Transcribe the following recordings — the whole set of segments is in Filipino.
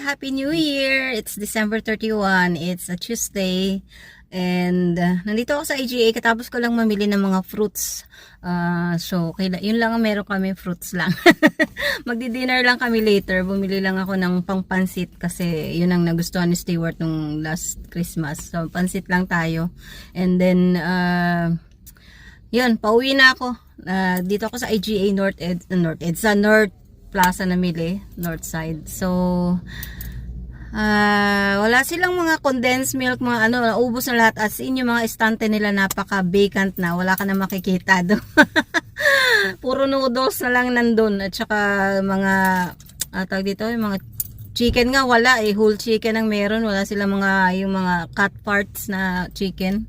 Happy New Year! It's December 31. It's a Tuesday. And nandito ako sa IGA. Katapos ko lang mamili ng mga fruits. Yun lang ang meron kami, fruits lang. Magdi-dinner lang kami later. Bumili lang ako ng pangpansit kasi yun ang nagustuhan ni Stewart nung last Christmas. So, pansit lang tayo. And then, yun, pauwi na ako. Dito ako sa IGA sa North Plaza namili, North Side. So, wala silang mga condensed milk, mga naubos na lahat. As in, yung mga estante nila napaka-vacant na. Wala ka na makikita doon. Puro noodles na lang nandun. At saka mga, tawag dito, yung mga chicken nga, wala eh. Whole chicken ang meron. Wala silang yung mga cut parts na chicken.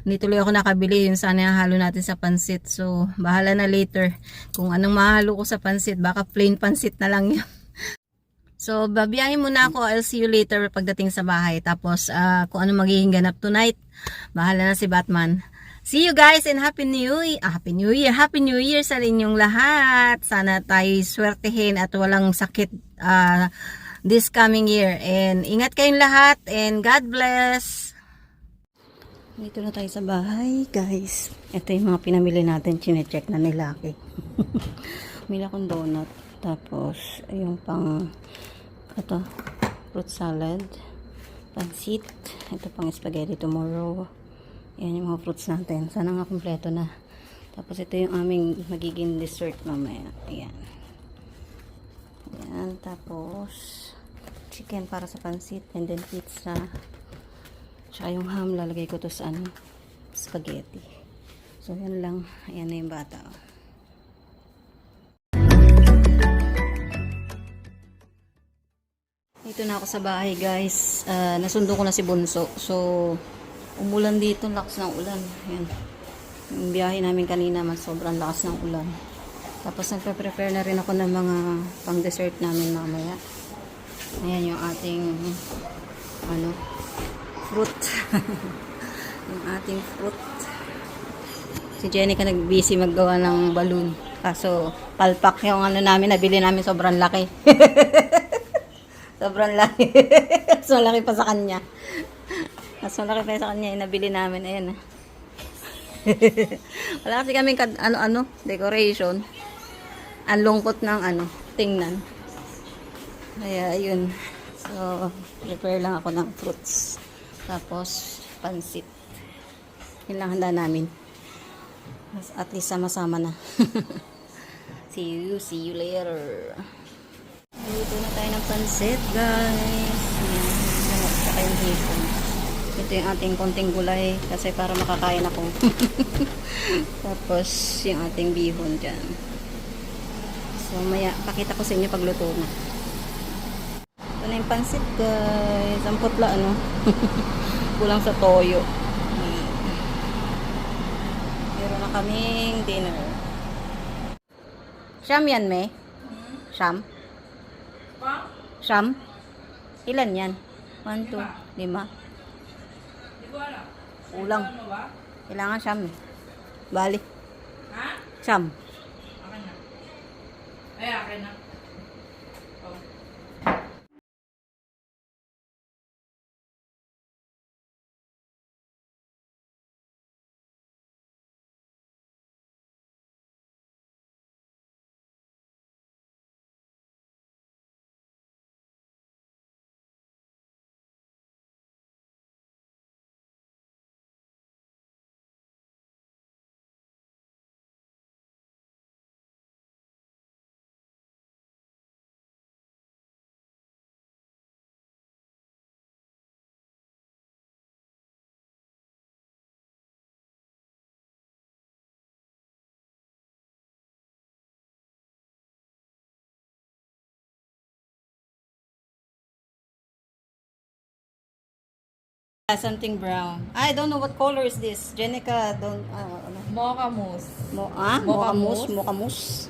Hindi tuloy ako nakabili. Yun sana yung halo natin sa pansit. So, bahala na later. Kung anong mahalo ko sa pansit, baka plain pansit na lang yun. So, babiyahin muna ako. I'll see you later pagdating sa bahay. Tapos, kung ano magiging ganap tonight, bahala na si Batman. See you guys and Happy New Year! Happy New Year! Happy New Year sa inyong lahat! Sana tayo swertehin at walang sakit this coming year. And ingat kayong lahat and God bless! Dito na tayo sa bahay, guys. Ito yung mga pinamili natin. Chine-check na ni Lucky. Mila akong donut. Tapos, yung fruit salad. Pansit. Ito pang spaghetti tomorrow. Ayan yung mga fruits natin. Sana nga kompleto na. Tapos, ito yung aming magiging dessert mamaya. Ayan. Ayan. Tapos, chicken para sa pansit. And then pizza. Tsaka yung ham, lalagay ko to sa spaghetti. So, yan lang. Ayan na yung bata. Dito na ako sa bahay, guys. Nasundo ko na si Bunso. So, umulan dito. Lakas ng ulan. Ayan. Yung biyahe namin kanina, sobrang lakas ng ulan. Tapos, nagpe-prepare na rin ako ng mga pang-dessert namin mamaya. Ayan yung ating fruit. Yung ating fruit. Si Jenica nag-busy maggawa ng balloon. Kaso, palpak yung namin, nabili namin sobrang laki. Sobrang laki. So, laki pa sa kanya. So, laki pa sa kanya, nabili namin. Ayan. Wala kasi kami decoration. Ang lungkot ng tingnan. Kaya, ayun. So, prepare lang ako ng fruits. Tapos, pansit. Yun lang handa namin. At least sama-sama na. See you later. Dito na tayo ng pansit, guys. Ayan. Saka yung hipon. Ito yung ating konting gulay kasi para makakain ako. Tapos, yung ating bihon dyan. So, maya, pakita ko sa inyo pagluto na. Ito na yung pansit, guys. Ang putla, kulang sa toyo. Meron na kaming dinner. Siyam yan, me? Siyam? Siyam? Ilan yan? 1, 2, 5. Kulang. Kailangan siyam, eh. Bali. Siyam. Akin na. Something brown. I don't know what color is this. Jenica, don't, Mocha mousse. Mocha mousse. Mocha mousse.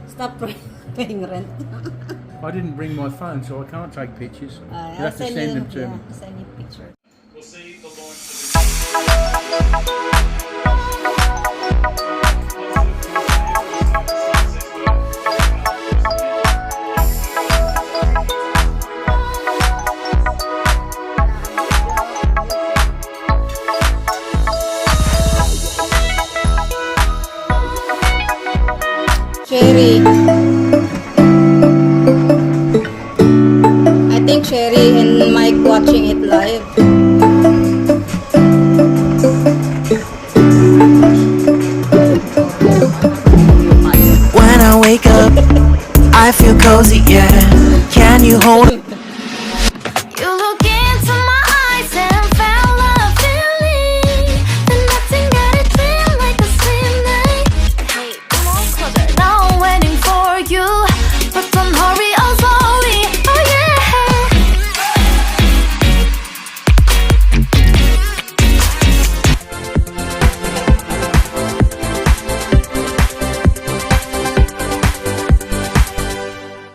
Stop paying rent. I didn't bring my phone, so I can't take pictures. You I'll have to send them to me. Yeah, send you a picture. We'll see the launch. Sherry. I think Sherry and Mike watching it live. When I wake up, I feel cozy, yeah. Can you hold